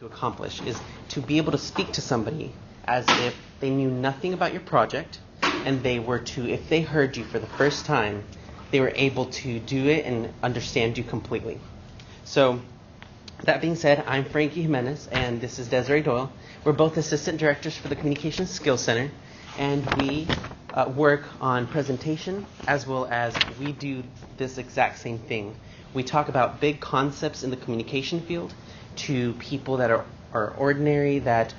to accomplish is to be able to speak to somebody as if they knew nothing about your project, and they were to, if they heard you for the first time, they were able to do it and understand you completely. So, that being said, I'm Frankie Jimenez, and this is Desiree Doyle. We're both assistant directors for the Communications Skills Center, and we work on presentation as well as we do this exact same thing. We talk about big concepts in the communication field to people that are ordinary, that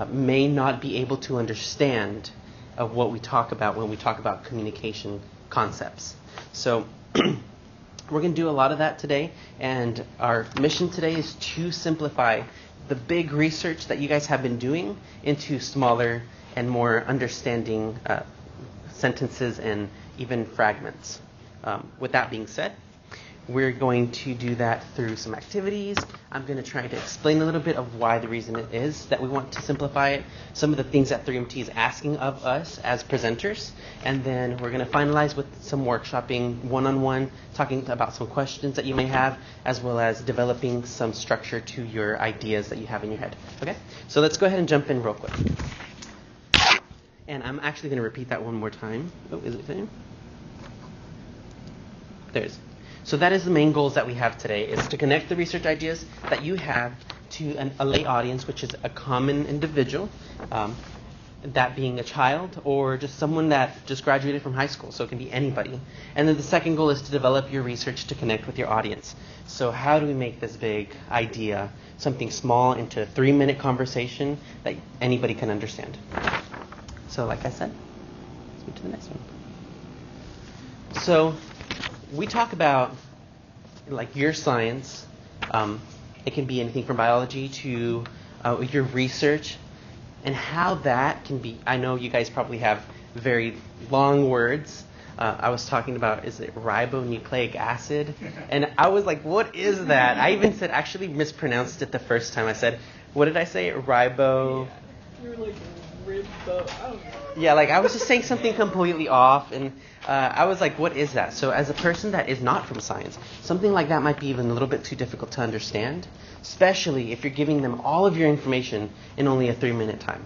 may not be able to understand what we talk about when we talk about communication concepts. So we're going to do a lot of that today, and our mission today is to simplify the big research that you guys have been doing into smaller and more understanding sentences and even fragments. With that being said, we're going to do that through some activities. I'm going to try to explain a little bit of why the reason it is that we want to simplify it, some of the things that 3MT is asking of us as presenters, and then we're going to finalize with some workshopping one-on-one, talking about some questions that you may have, as well as developing some structure to your ideas that you have in your head. Okay? So let's go ahead and jump in real quick. And I'm actually going to repeat that one more time. Oh, is it there? There it is. So that is the main goals that we have today, is to connect the research ideas that you have to a lay audience, which is a common individual, that being a child or just someone that just graduated from high school, so it can be anybody. And then the second goal is to develop your research to connect with your audience. So how do we make this big idea, something small, into a 3-minute conversation that anybody can understand? So like I said, let's move to the next one. So we talk about like your science. It can be anything from biology to your research, and how that can be. I know you guys probably have very long words. I was talking about, is it ribonucleic acid? And I was like, what is that? I even said, actually mispronounced it the first time. I said, what did I say? Ribo. You were like ribbo. I don't know. Yeah, like I was just saying something completely off, and I was like, what is that? So as a person that is not from science, something like that might be even a little bit too difficult to understand, especially if you're giving them all of your information in only a 3-minute time.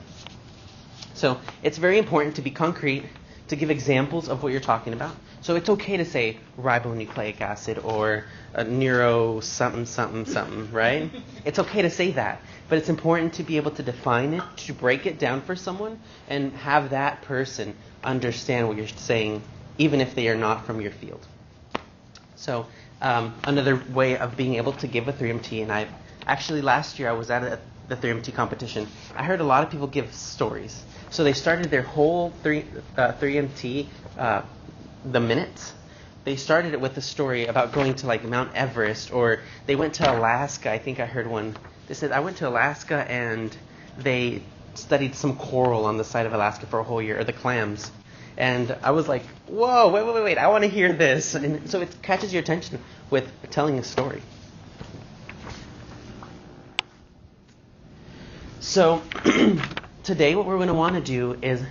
So it's very important to be concrete, to give examples of what you're talking about. So it's okay to say ribonucleic acid or neuro something, something, something, right? It's okay to say that. But it's important to be able to define it, to break it down for someone, and have that person understand what you're saying, even if they are not from your field. So another way of being able to give a 3MT, and actually last year I was at the 3MT competition. I heard a lot of people give stories. So they started their whole 3MT, the minutes. They started it with a story about going to like Mount Everest, or they went to Alaska. I think I heard one. They said, I went to Alaska and they studied some coral on the side of Alaska for a whole year, or the clams. And I was like, whoa, wait, I want to hear this. And so it catches your attention with telling a story. So today what we're going to want to do is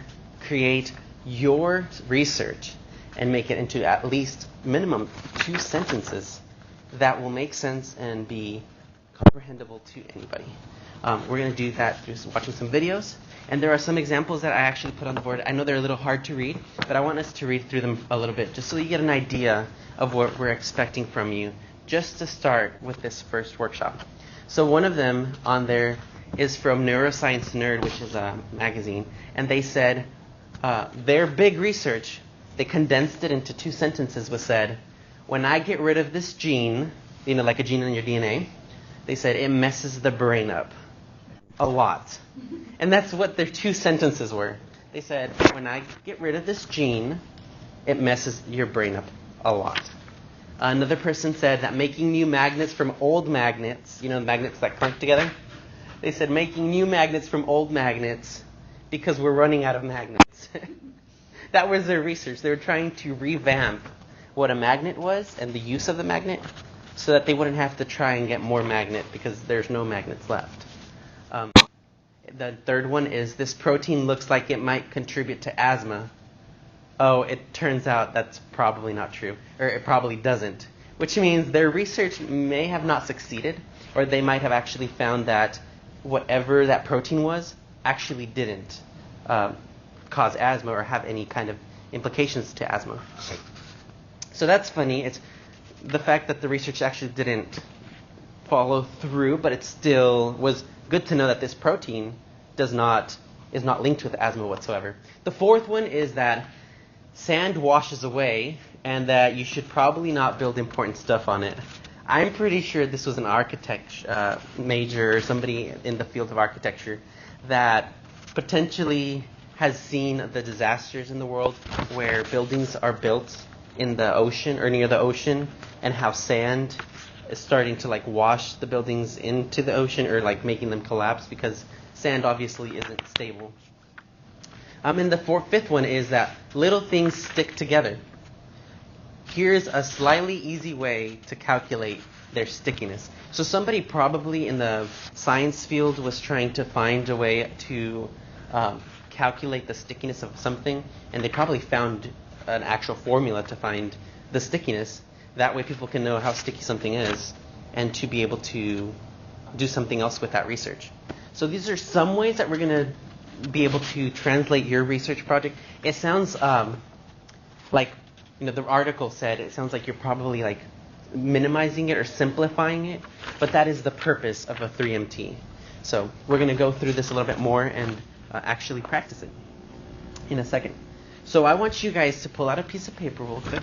create your research and make it into at least minimum 2 sentences that will make sense and be comprehensible to anybody. We're going to do that through watching some videos. And there are some examples that I actually put on the board. I know they're a little hard to read, but I want us to read through them a little bit, just so you get an idea of what we're expecting from you, just to start with this first workshop. So one of them on there is from Neuroscience Nerd, which is a magazine. And they said their big research, they condensed it into 2 sentences, was said, when I get rid of this gene, like a gene in your DNA, they said it messes the brain up a lot. And that's what their 2 sentences were. They said, when I get rid of this gene, it messes your brain up a lot. Another person said that making new magnets from old magnets, the magnets that clunk together, they said making new magnets from old magnets because we're running out of magnets. That was their research. They were trying to revamp what a magnet was and the use of the magnet, so that they wouldn't have to try and get more magnet because there's no magnets left. The third one is, this protein looks like it might contribute to asthma. Oh, it turns out that's probably not true, or it probably doesn't. Which means their research may have not succeeded, or they might have actually found that whatever that protein was actually didn't cause asthma or have any kind of implications to asthma. So that's funny. It's the fact that the research actually didn't follow through, but it still was good to know that this protein is not linked with asthma whatsoever. The fourth one is that sand washes away and that you should probably not build important stuff on it. I'm pretty sure this was an architecture major or somebody in the field of architecture that potentially has seen the disasters in the world where buildings are built in the ocean or near the ocean, and how sand is starting to like wash the buildings into the ocean or like making them collapse because sand obviously isn't stable. And the fifth one is that little things stick together. Here's a slightly easy way to calculate their stickiness. So somebody probably in the science field was trying to find a way to calculate the stickiness of something, and they probably found an actual formula to find the stickiness. That way people can know how sticky something is and to be able to do something else with that research. So these are some ways that we're going to be able to translate your research project. It sounds like, the article said, it sounds like you're probably like minimizing it or simplifying it, but that is the purpose of a 3MT. So we're going to go through this a little bit more and actually practice it in a second. So I want you guys to pull out a piece of paper real quick,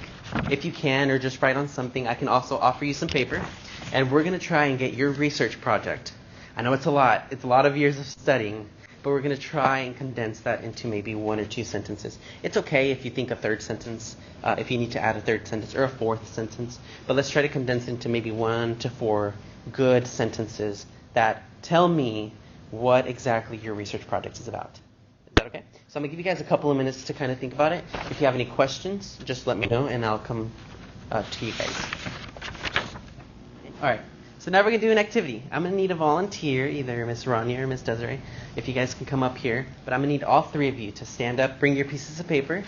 if you can, or just write on something. I can also offer you some paper, and we're going to try and get your research project. I know it's a lot. It's a lot of years of studying, but we're going to try and condense that into maybe 1 or 2 sentences. It's okay if you think a third sentence, if you need to add a third sentence or a fourth sentence, but let's try to condense into maybe 1 to 4 good sentences that tell me what exactly your research project is about. Is that okay? So I'm going to give you guys a couple of minutes to kind of think about it. If you have any questions, just let me know, and I'll come to you guys. All right. So now we're going to do an activity. I'm going to need a volunteer, either Miss Rania or Miss Desiree, if you guys can come up here. But I'm going to need all 3 of you to stand up, bring your pieces of paper,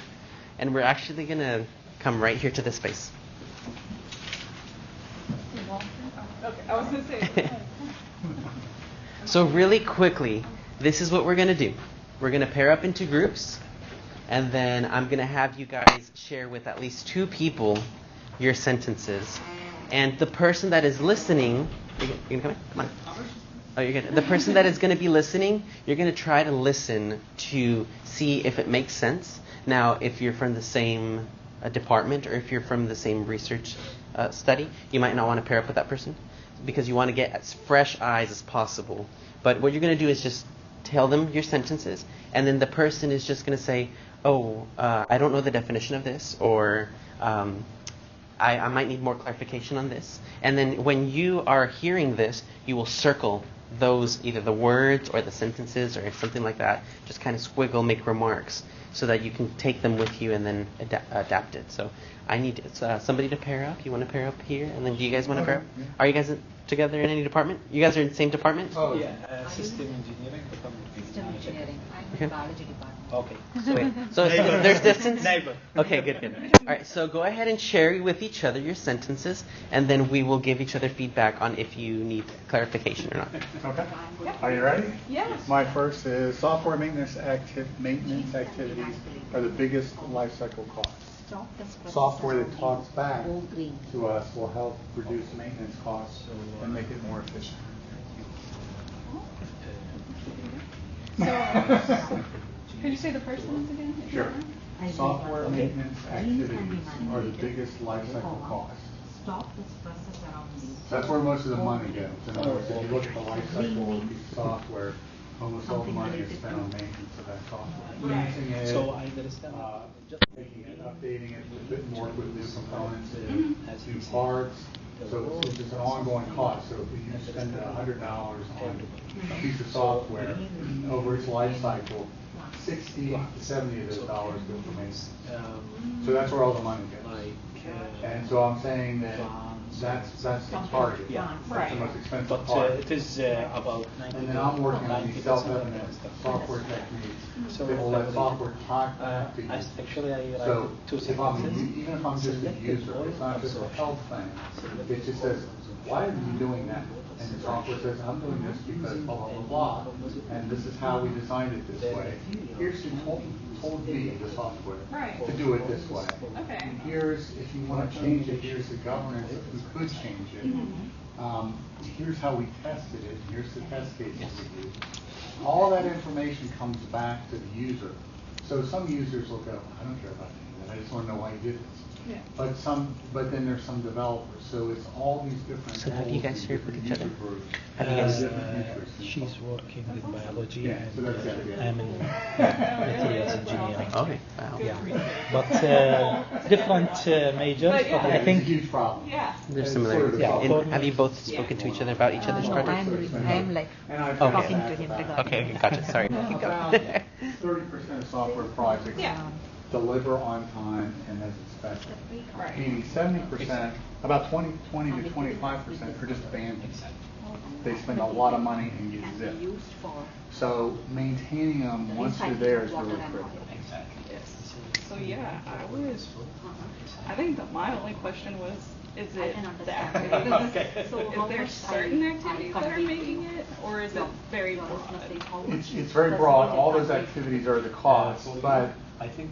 and we're actually going to come right here to this space. Okay, I was going to say. So really quickly, this is what we're going to do. We're going to pair up into groups, and then I'm going to have you guys share with at least 2 people your sentences. And the person that is listening, you going to come in? Come on. Oh, you're good. The person that is going to be listening, you're going to try to listen to see if it makes sense. Now, if you're from the same department or if you're from the same research study, you might not want to pair up with that person because you want to get as fresh eyes as possible. But what you're going to do is just tell them your sentences, and then the person is just going to say, I don't know the definition of this, or I might need more clarification on this. And then when you are hearing this, you will circle those, either the words or the sentences or something like that. Just kind of squiggle, make remarks, so that you can take them with you and then adapt it. So I need somebody to pair up. You want to pair up here? And then do you guys want to pair up? Yeah. Are you guys together in any department? You guys are in the same department? Oh, yeah. System engineering. System engineering. I'm in biology department. Okay. So there's distance? Neighbor. Okay, good. All right, so go ahead and share with each other your sentences, and then we will give each other feedback on if you need clarification or not. Okay. Are you ready? Yes. My first is software maintenance activities are the biggest life cycle costs. Software that talks back to us will help reduce maintenance costs and make it more efficient. Can you say the person's again? Sure. Software maintenance activities are the biggest life cycle costs. That's where most of the money goes. In other words, if you look at the life cycle of a piece of software, almost all the money is spent on maintenance of that software. Using it, So I understand. making it, updating it a bit more with new components, new parts. So it's just an ongoing cost. So if you spend $100 on a piece of software over its life cycle, 60 to 70 of those dollars go for maintenance. So that's where all the money goes. And so I'm saying that That's the target. Yeah. That's the most expensive But part. it is about 90. And then I'm working on these 90% self-evident of the stuff. software techniques So that will let software talk Uh, to you. actually, I write So two if I'm, sentences. even if I'm just a Select the user, point it's not of just a absorption. health thing. It just says, why are you doing that? And the software says, I'm doing this because blah, blah, blah, blah. And this is how we designed it this way. Here's who told me, the software, Right. to do it this way. Okay. And here's, if you want to change it, here's the governance of who could change it. Here's how we tested it, here's the test cases we used. All that information comes back to the user. So some users will go, I don't care about any of that, I just want to know why you did this. Yeah. But then there's some developers, so it's all these different. So have you guys roles and shared with different each other? user groups. Have you guys- Different interests. She's working with biology Yeah, so that's and it, yeah. I'm in materials engineering. Okay, wow. Yeah, but different majors. But yeah. But I It's a think huge problem. Yeah. There's It's similarities. sort of the Yeah. And have you both spoken to each other about each other's No, projects? I'm like And I've Okay. talking got to him that. regarding. Okay, gotcha. Sorry. Keep About going. 30% of software projects Yeah. deliver on time and as expected. Right. Meaning 70%, about 20 to 25% are just abandoned. They spend a lot of money and get Can be zipped. used for. So maintaining them once they're there is really critical. So yeah, I think that my only question was, is I it can the understand. activities? So Is how there much certain I activities that are convey making to- it, or is it No, very there is broad? nothing. How much It's very broad, all those percentage activities are the cost, but I think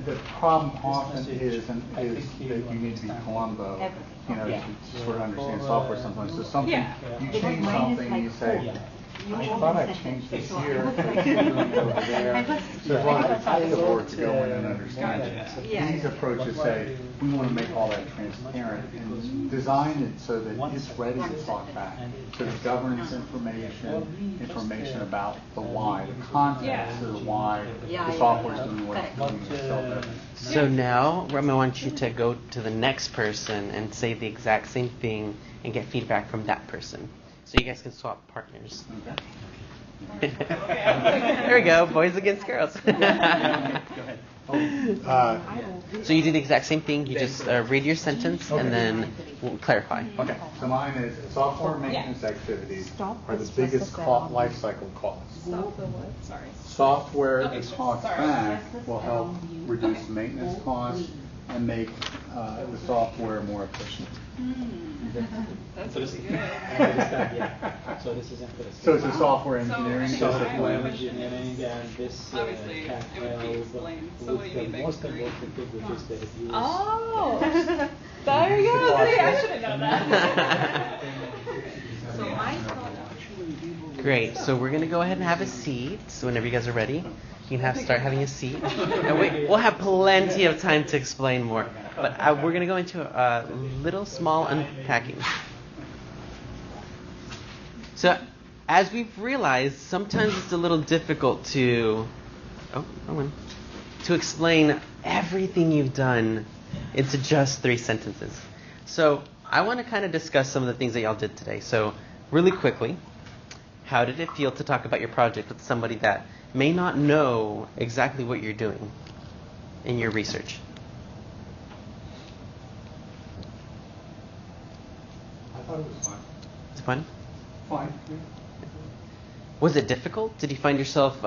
the problem often is that you need to be Columbo, you know, Yeah. to sort of understand software sometimes. So something, Yeah. you Because change mine is something, like you say, code. You I own thought the I sentence, changed this so here, I was I'm like- doing it over there. I was- So there's a lot of I detective thought, work to go in and understand it. Yeah. These approaches say, we want to make all that transparent and design it so that it's ready to talk back. So the governance information about the why, the context of the why, Yeah, the yeah, software's yeah. doing what it's Correct. doing, it's self-evident. So now, I want you to go to the next person and say the exact same thing and get feedback from that person. So you guys can swap partners. There we go, boys against girls. So you do the exact same thing. You just read your sentence and then we'll clarify. Okay, so mine is software maintenance activities are the biggest life cycle costs. Stop the what? Sorry. Software Okay, that talks sorry. back will help reduce maintenance costs and make the software more efficient. That's really good. yeah. So this is interesting. So it's a software engineering So, discipline. engineering and this Obviously, can it would be help explained. So with what do you the mean by most explain? important thing, which is the reviews. Oh, there you go. See, I should have known that. So I thought actually we will. Great. So we're gonna go ahead and have a seat. So whenever you guys are ready, you can start having a seat. And we'll have plenty of time to explain more. But we're gonna go into a little small unpacking. So as we've realized, sometimes it's a little difficult to explain everything you've done into just 3 sentences. So I want to kind of discuss some of the things that y'all did today. So really quickly, how did it feel to talk about your project with somebody that may not know exactly what you're doing in your research? I thought it was fun. It's fun? Fine. Was it difficult? Did you find yourself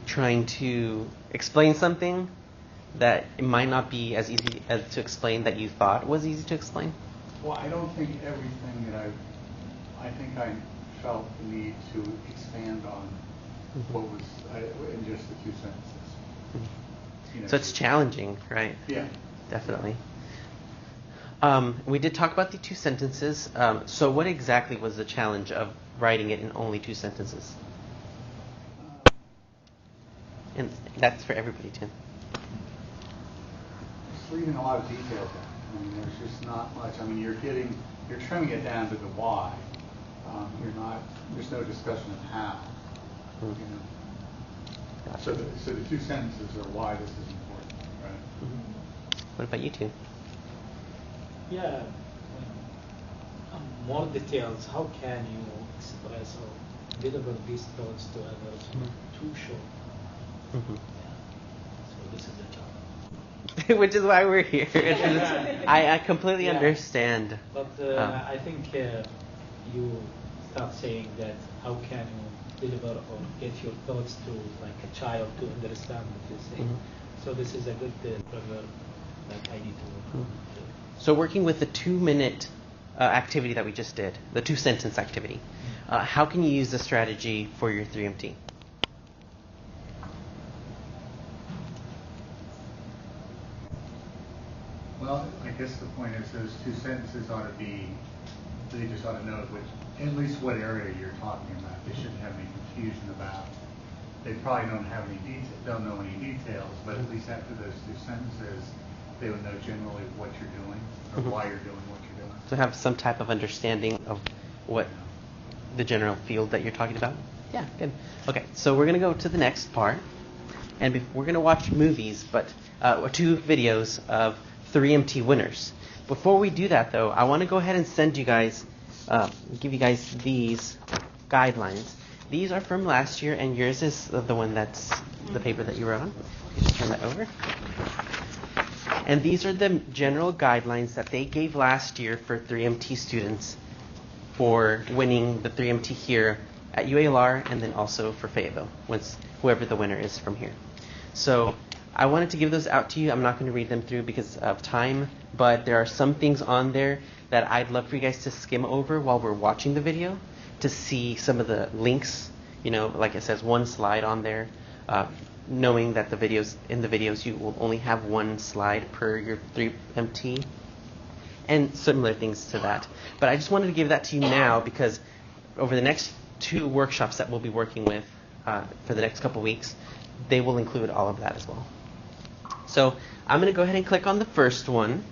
trying to explain something that it might not be as easy as to explain that you thought was easy to explain? Well, I don't think everything that I think I felt the need to expand on what was in just the 2 sentences. You know, So it's challenging, right? Yeah. Definitely. We did talk about the 2 sentences. So what exactly was the challenge of writing it in only 2 sentences? And that's for everybody too. Just leaving a lot of details out. I mean, there's just not much. I mean, you're trimming it down to the why. There's no discussion of how. You know. So the 2 sentences are why this is important, right? What about you two? Yeah, more details. How can you express or deliver these thoughts to others? Too short. Mm-hmm. Yeah. So this is the challenge. which is why we're here. I completely Yeah. understand. But I think you start saying that how can you deliver or get your thoughts to like a child to understand what you're saying. Mhm. So this is a good proverb that I need to do. So working with the 2-minute activity that we just did, the 2-sentence activity, how can you use the strategy for your 3MT? Well, I guess the point is those 2 sentences ought to be, they just ought to know at least what area you're talking about. They shouldn't have any confusion about. They probably don't know any details, but at least after those 2 sentences, they would know generally what you're doing or why you're doing what you're doing. To have some type of understanding of what the general field that you're talking about? Yeah, good. Okay, so we're going to go to the next part. And we're going to watch movies, but 2 videos of 3MT winners. Before we do that, though, I want to go ahead and send you guys, give you guys these guidelines. These are from last year, and yours is the one that's the paper that you wrote on. You just turn that over. And these are the general guidelines that they gave last year for 3MT students for winning the 3MT here at UALR and then also for Fayetteville, once whoever the winner is from here. So I wanted to give those out to you. I'm not going to read them through because of time, but there are some things on there that I'd love for you guys to skim over while we're watching the video to see some of the links. You know, like it says 1 slide on there, knowing that in the videos you will only have 1 slide per your 3MT and similar things to that. But I just wanted to give that to you now because over the next 2 workshops that we'll be working with for the next couple weeks, they will include all of that as well. So I'm going to go ahead and click on the first one.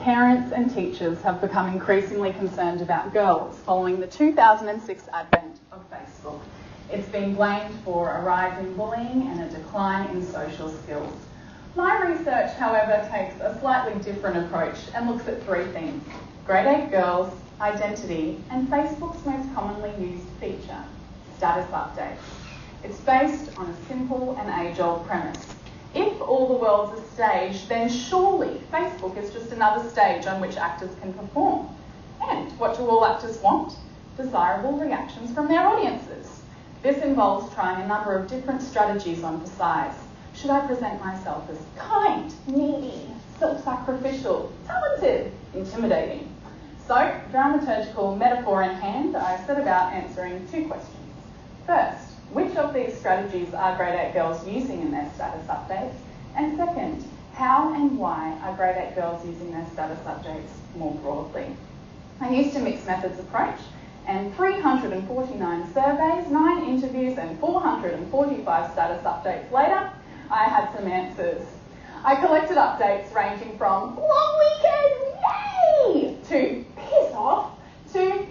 Parents and teachers have become increasingly concerned about girls following the 2006 advent of Facebook. It's been blamed for a rise in bullying and a decline in social skills. My research, however, takes a slightly different approach and looks at 3 things: grade 8 girls, identity, and Facebook's most commonly used feature, status updates. It's based on a simple and age-old premise. If all the world's a stage, then surely Facebook is just another stage on which actors can perform. And what do all actors want? Desirable reactions from their audiences. This involves trying a number of different strategies on for size. Should I present myself as kind, needy, self-sacrificial, talented, intimidating? So, dramaturgical metaphor in hand, I set about answering 2 questions. First, which of these strategies are grade 8 girls using in their status updates? And second, how and why are grade 8 girls using their status updates more broadly? I used a mixed methods approach, and 349 surveys, 9 interviews, and 445 status updates later, I had some answers. I collected updates ranging from long weekend, yay, to piss off, to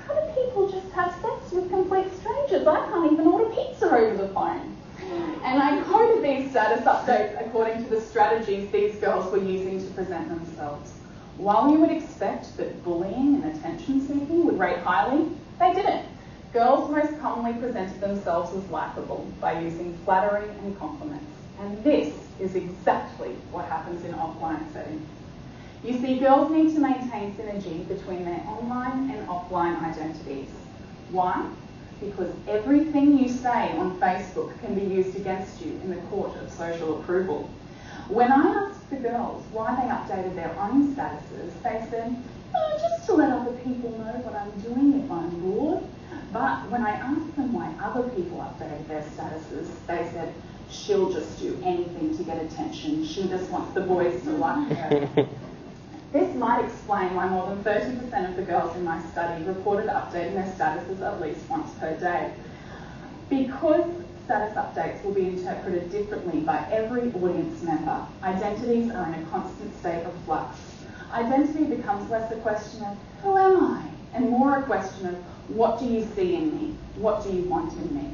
how do people just have sex with complete strangers? I can't even order pizza over the phone. And I coded these status updates according to the strategies these girls were using to present themselves. While you would expect that bullying and attention seeking would rate highly, they didn't. Girls most commonly presented themselves as likable by using flattery and compliments. And this is exactly what happens in offline settings. You see, girls need to maintain synergy between their online and offline identities. Why? Because everything you say on Facebook can be used against you in the court of social approval. When I asked the girls why they updated their own statuses, they said, oh, just to let other people know what I'm doing if I'm bored. But when I asked them why other people updated their statuses, they said, she'll just do anything to get attention. She just wants the boys to like her. This might explain why more than 30% of the girls in my study reported updating their statuses at least once per day. Because status updates will be interpreted differently by every audience member, identities are in a constant state of flux. Identity becomes less a question of, who am I? And more a question of, what do you see in me? What do you want in me?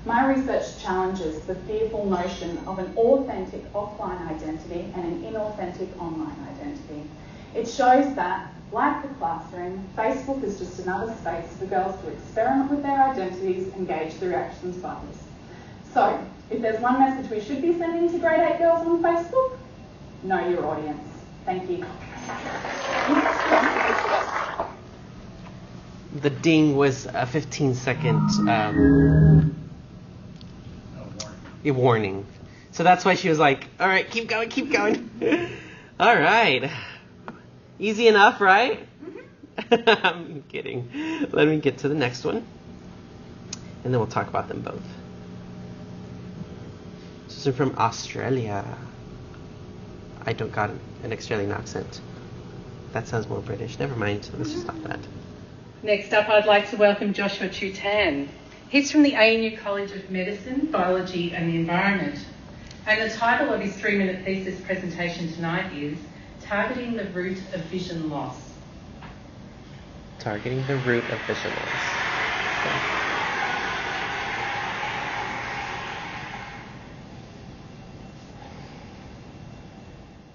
My research challenges the fearful notion of an authentic offline identity and an inauthentic online identity. It shows that, like the classroom, Facebook is just another space for girls to experiment with their identities and gauge the reactions of others. So, if If there's one message we should be sending to grade 8 girls on Facebook, know your audience. Thank you. The ding was a 15-second warning. So that's why she was like, all right, keep going, keep going. All right. Easy enough, right? I'm kidding. Let me get to the next one. And then we'll talk about them both. This is from Australia. I don't got an Australian accent. That sounds more British. Never mind. Let's just stop that. Next up, I'd like to welcome Joshua Tutan. He's from the ANU College of Medicine, Biology and the Environment. And the title of his 3-minute thesis presentation tonight is Targeting the Root of Vision Loss. Targeting the root of vision loss. Okay.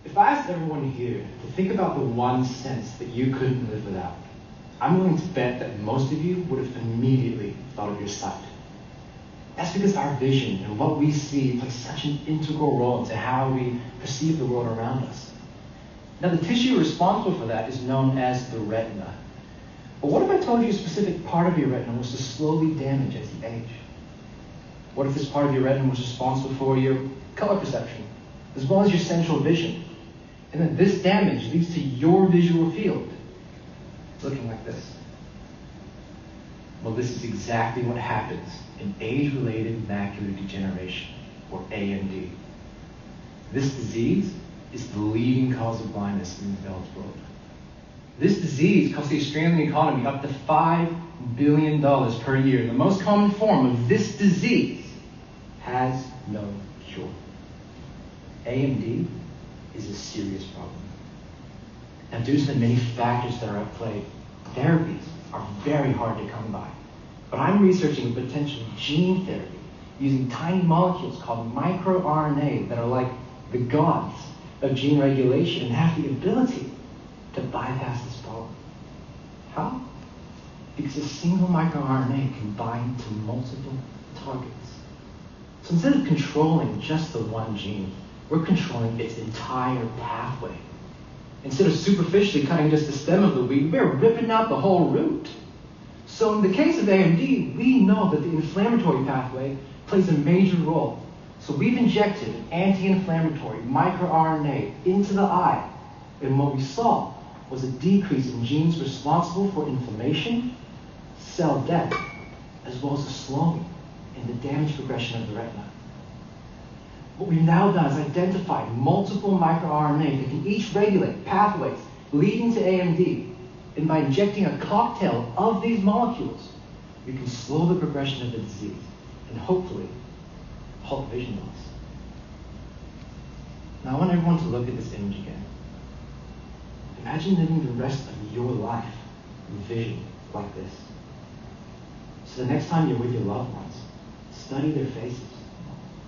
If I asked everyone here to think about the one sense that you couldn't live without, I'm willing to bet that most of you would have immediately thought of your sight. That's because our vision and what we see plays such an integral role into how we perceive the world around us. Now, the tissue responsible for that is known as the retina. But what if I told you a specific part of your retina was to slowly damage as you age? What if this part of your retina was responsible for your color perception, as well as your central vision? And then this damage leads to your visual field looking like this. Well, this is exactly what happens in age-related macular degeneration, or AMD. This disease is the leading cause of blindness in the developed world. This disease costs the Australian economy up to $5 billion per year. The most common form of this disease has no cure. AMD is a serious problem. Now, due to the many factors that are at play, therapies are very hard to come by. But I'm researching a potential gene therapy using tiny molecules called microRNA that are like the gods of gene regulation and have the ability to bypass this problem. How? Because a single microRNA can bind to multiple targets. So instead of controlling just the one gene, we're controlling its entire pathway. Instead of superficially cutting just the stem of the weed, we're ripping out the whole root. So in the case of AMD, we know that the inflammatory pathway plays a major role. So we've injected an anti-inflammatory microRNA into the eye, and what we saw was a decrease in genes responsible for inflammation, cell death, as well as a slowing in the damage progression of the retina. What we've now done is identify multiple microRNA that can each regulate pathways leading to AMD. And by injecting a cocktail of these molecules, we can slow the progression of the disease and hopefully halt vision loss. Now I want everyone to look at this image again. Imagine living the rest of your life with vision like this. So the next time you're with your loved ones, study their faces,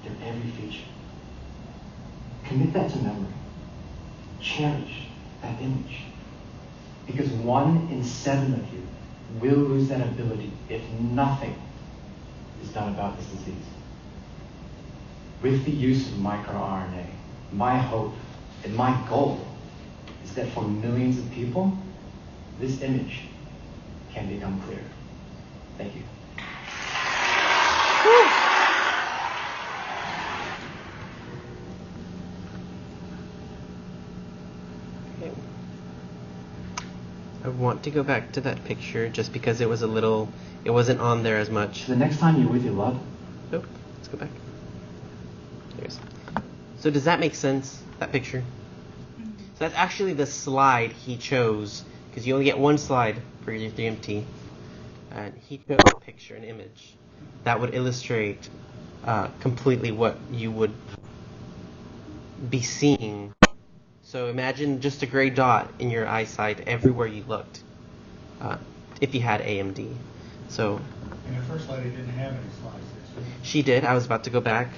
their every feature. Commit that to memory. Cherish that image. Because 1 in 7 of you will lose that ability if nothing is done about this disease. With the use of microRNA, my hope and my goal is that for millions of people, this image can become clear. Thank you. Okay. I want to go back to that picture just because it was it wasn't on there as much. So the next time you're with your loved, Nope. Let's go back. There's. So does that make sense, that picture? So that's actually the slide he chose, because you only get one slide for your 3MT. And he chose a picture, an image, that would illustrate completely what you would be seeing. So imagine just a gray dot in your eyesight everywhere you looked, if you had AMD. So In the first slide, it didn't have any slides. she did. I was about to go back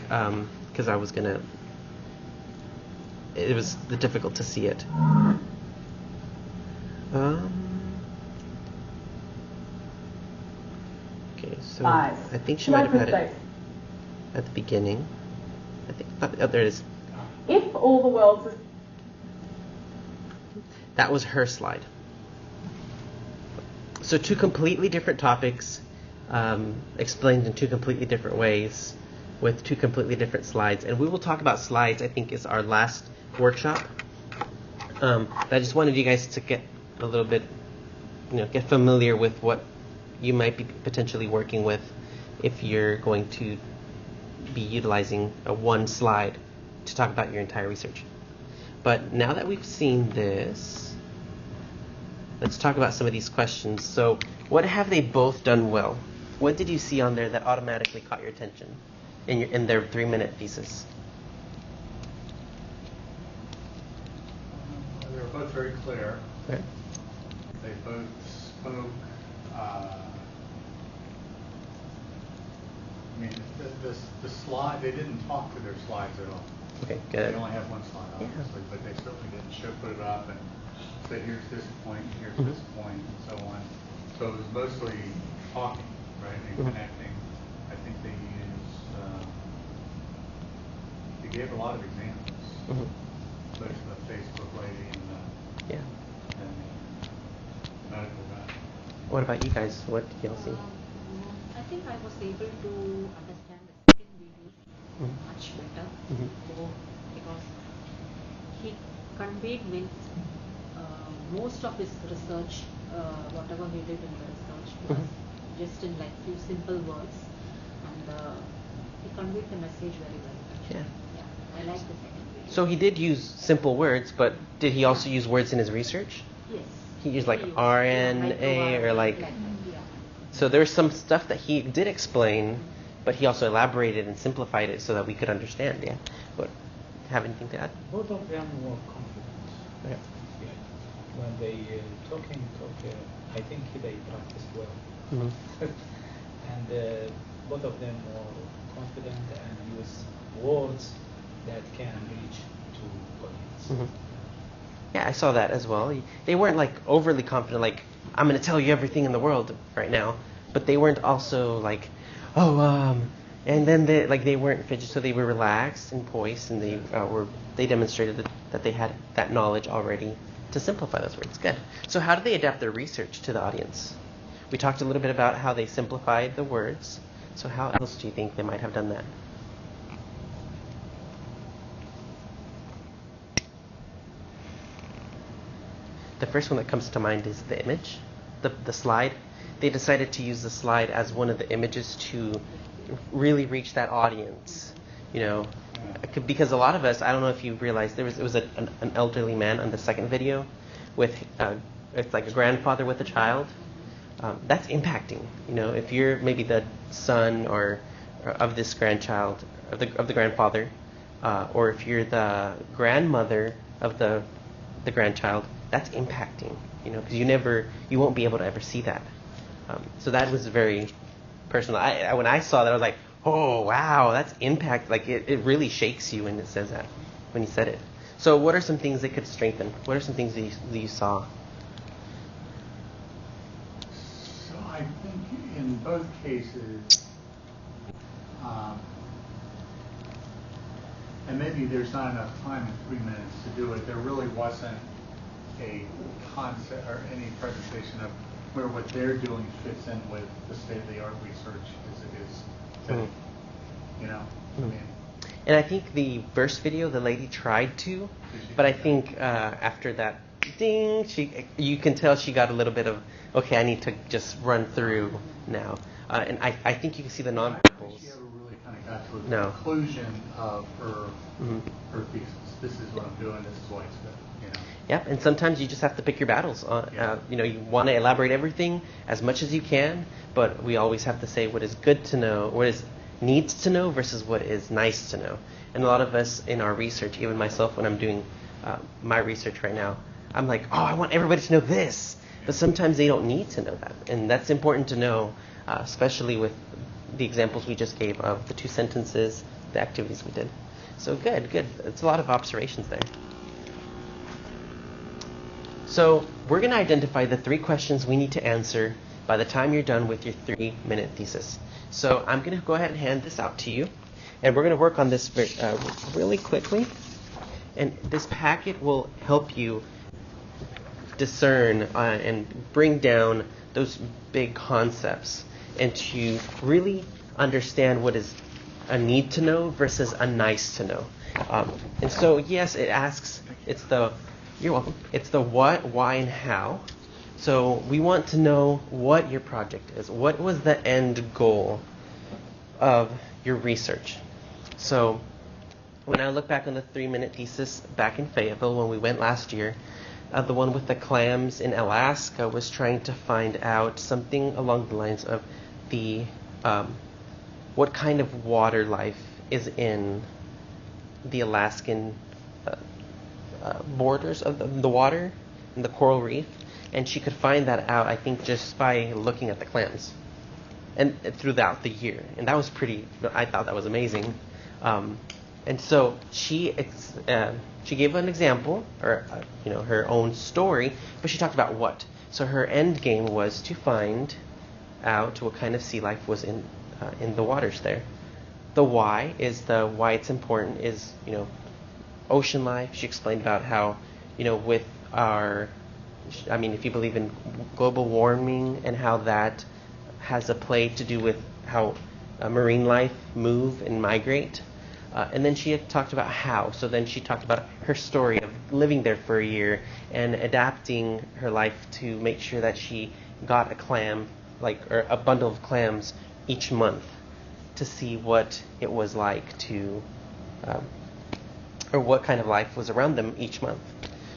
because I was gonna. It was difficult to see it. Okay, so Eyes. I think she Should might I have put had it face? at the beginning. I think. Oh, there it is. If all the world's... That was her slide. So two completely different topics, explained in two completely different ways, with two completely different slides. And we will talk about slides, I think, is our last workshop. I just wanted you guys to get a little bit, get familiar with what you might be potentially working with if you're going to be utilizing a one slide to talk about your entire research. But now that we've seen this, let's talk about some of these questions. So what have they both done well? What did you see on there that automatically caught your attention in their 3-minute thesis? They were both very clear. Okay. They both spoke. The slide, they didn't talk to their slides at all. Okay, good. They only have one slide, obviously, but they certainly didn't put it up and say, here's this point, here's this point, and so on. So it was mostly talking, right, and connecting. I think they used, they gave a lot of examples. Both the Facebook lady and the medical guy. What about you guys? What did y'all see? I think I was able to understand the second video much better because he conveyed most of his research, whatever he did in the research was just in like few simple words, and he conveyed the message very well. Actually. Yeah, I like the second video. So he did use simple words, but did he also use words in his research? Yes. He used like RNA or like... So there's some stuff that he did explain, but he also elaborated and simplified it so that we could understand. Yeah. What? Have anything to add? Both of them were confident. Okay. Yeah. When they talk, I think they practiced well. And both of them were confident and use words that can reach to audience. Yeah, I saw that as well. They weren't like overly confident, like, I'm going to tell you everything in the world right now. But they weren't also like, and then they weren't fidgety, so they were relaxed and poised, and they demonstrated that they had that knowledge already to simplify those words. Good. So how did they adapt their research to the audience? We talked a little bit about how they simplified the words. So how else do you think they might have done that? The first one that comes to mind is the image, the slide. They decided to use the slide as one of the images to really reach that audience, because a lot of us, I don't know if you realized, it was an elderly man on the second video with it's like a grandfather with a child. That's impacting. If you're maybe the son or of this grandchild, of the grandfather, or if you're the grandmother of the grandchild, that's impacting, because you won't be able to ever see that. So that was very personal. When I saw that, I was like, oh, wow, that's impact. Like, it really shakes you when it says that, when he said it. So what are some things that could strengthen? What are some things that you saw? So I think in both cases, and maybe there's not enough time in 3 minutes to do it, there really wasn't a concept or any presentation of where what they're doing fits in with the state-of-the-art research as it is today. And I think the first video, the lady tried to, but I think after that ding, you can tell she got a little bit of, okay, I need to just run through now. And I think you can see the non-verbals. She ever really kind of got to a conclusion of her thesis. This is what I'm doing, this is why it's good. Yep, and sometimes you just have to pick your battles. You want to elaborate everything as much as you can, but we always have to say what is good to know, what is needs to know versus what is nice to know. And a lot of us in our research, even myself when I'm doing my research right now, I'm like, oh, I want everybody to know this. But sometimes they don't need to know that. And that's important to know, especially with the examples we just gave of the 2 sentences, the activities we did. So good. It's a lot of observations there. So we're going to identify the 3 questions we need to answer by the time you're done with your 3-minute thesis. So I'm going to go ahead and hand this out to you. And we're going to work on this really quickly. And this packet will help you discern and bring down those big concepts and to really understand what is a need to know versus a nice to know. And so, yes, you're welcome. It's the what, why, and how. So we want to know what your project is. What was the end goal of your research? So when I look back on the 3-minute thesis back in Fayetteville when we went last year, the one with the clams in Alaska was trying to find out something along the lines of what kind of water life is in the Alaskan borders of the water and the coral reef. And she could find that out, I think, just by looking at the clams and throughout the year. And that was I thought that was amazing. And so she gave an example, or her own story, but she talked about what. So her end game was to find out what kind of sea life was in the waters there. The why why it's important is ocean life. She explained about how with if you believe in global warming and how that has a play to do with how marine life move and migrate. And then she had talked about how. So then she talked about her story of living there for a year and adapting her life to make sure that she got a clam, or a bundle of clams each month to see what it was like to, or what kind of life was around them each month.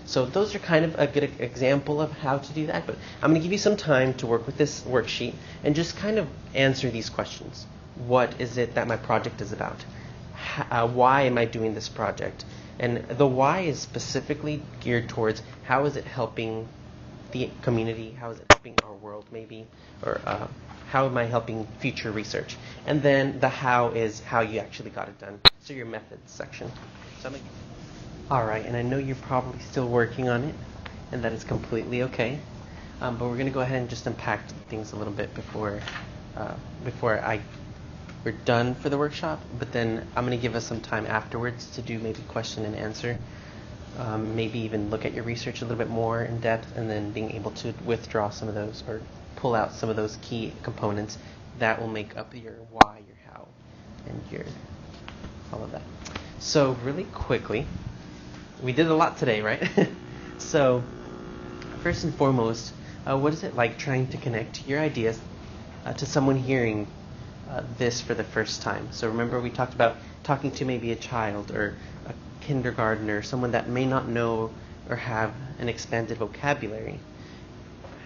So those are kind of a good example of how to do that. But I'm going to give you some time to work with this worksheet and just kind of answer these questions. What is it that my project is about? Why am I doing this project? And the why is specifically geared towards how is it helping the community? How is it helping our world maybe? Or how am I helping future research? And then the how is how you actually got it done. So your methods section. All right, and I know you're probably still working on it, and that is completely okay. But we're going to go ahead and just unpack things a little bit before we're done for the workshop. But then I'm going to give us some time afterwards to do maybe question and answer, maybe even look at your research a little bit more in depth, and then being able to withdraw some of those or pull out some of those key components that will make up your why, your how, and your all of that. So really quickly, we did a lot today, right? So first and foremost, what is it like trying to connect your ideas to someone hearing this for the first time? So remember we talked about talking to maybe a child or a kindergartner, someone that may not know or have an expanded vocabulary.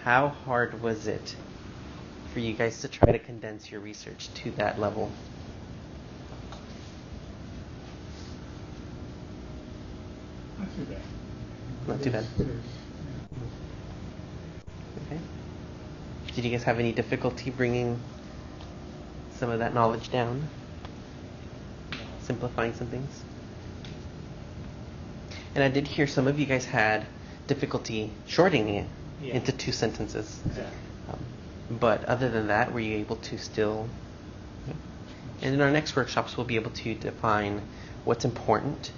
How hard was it for you guys to try to condense your research to that level? Not too bad. Not too bad. Okay. Did you guys have any difficulty bringing some of that knowledge down? Simplifying some things? And I did hear some of you guys had difficulty shortening it into 2 sentences. Yeah. But other than that, were you able to still... And in our next workshops, we'll be able to define what's important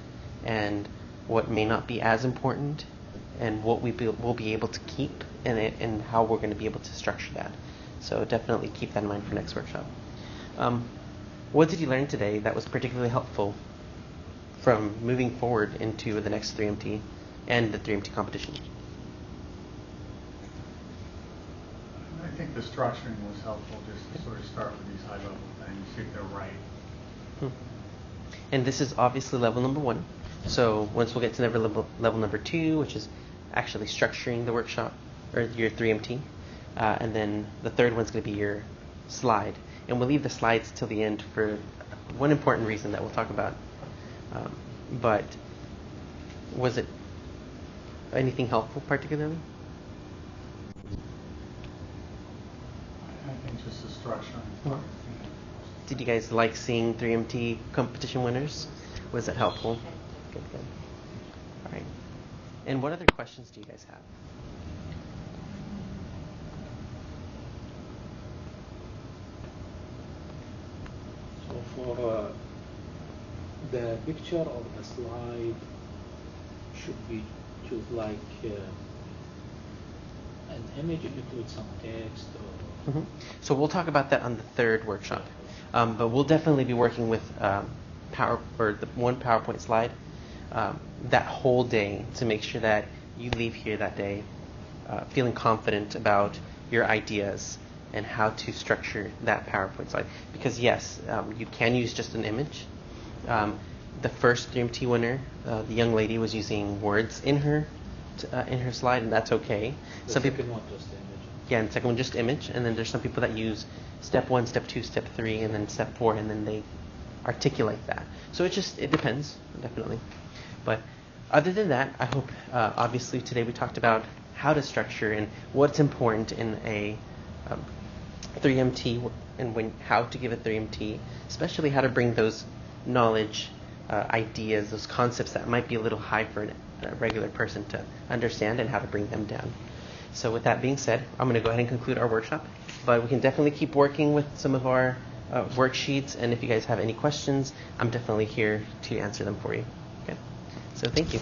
and what may not be as important, and what we'll be able to keep, and how we're going to be able to structure that. So definitely keep that in mind for next workshop. What did you learn today that was particularly helpful from moving forward into the next 3MT and the 3MT competition? I think the structuring was helpful, just to sort of start with these high-level things, see if they're right. And this is obviously level number 1. So once we'll get to level number 2, which is actually structuring the workshop, or your 3MT, and then the third one's going to be your slide. And we'll leave the slides till the end for one important reason that we'll talk about. But was it anything helpful particularly? I think just the structuring part. Did you guys like seeing 3MT competition winners? Was it helpful? Good. All right. And what other questions do you guys have? So for the picture or the slide should be choose like an image include some text or So we'll talk about that on the third workshop. But we'll definitely be working with the one PowerPoint slide that whole day to make sure that you leave here that day feeling confident about your ideas and how to structure that PowerPoint slide. Because yes, you can use just an image. The first 3MT winner, the young lady was using words in her slide, and that's okay. the Some second people, one just the image. yeah, and the second one just image, and then there's some people that use step 1, step 2, step 3, and then step 4, and then they articulate that. So it depends, definitely. But other than that, I hope, obviously today we talked about how to structure and what's important in a 3MT and how to give a 3MT, especially how to bring those knowledge, ideas, those concepts that might be a little high for a regular person to understand and how to bring them down. So with that being said, I'm going to go ahead and conclude our workshop, but we can definitely keep working with some of our worksheets, and if you guys have any questions, I'm definitely here to answer them for you. Okay? So thank you.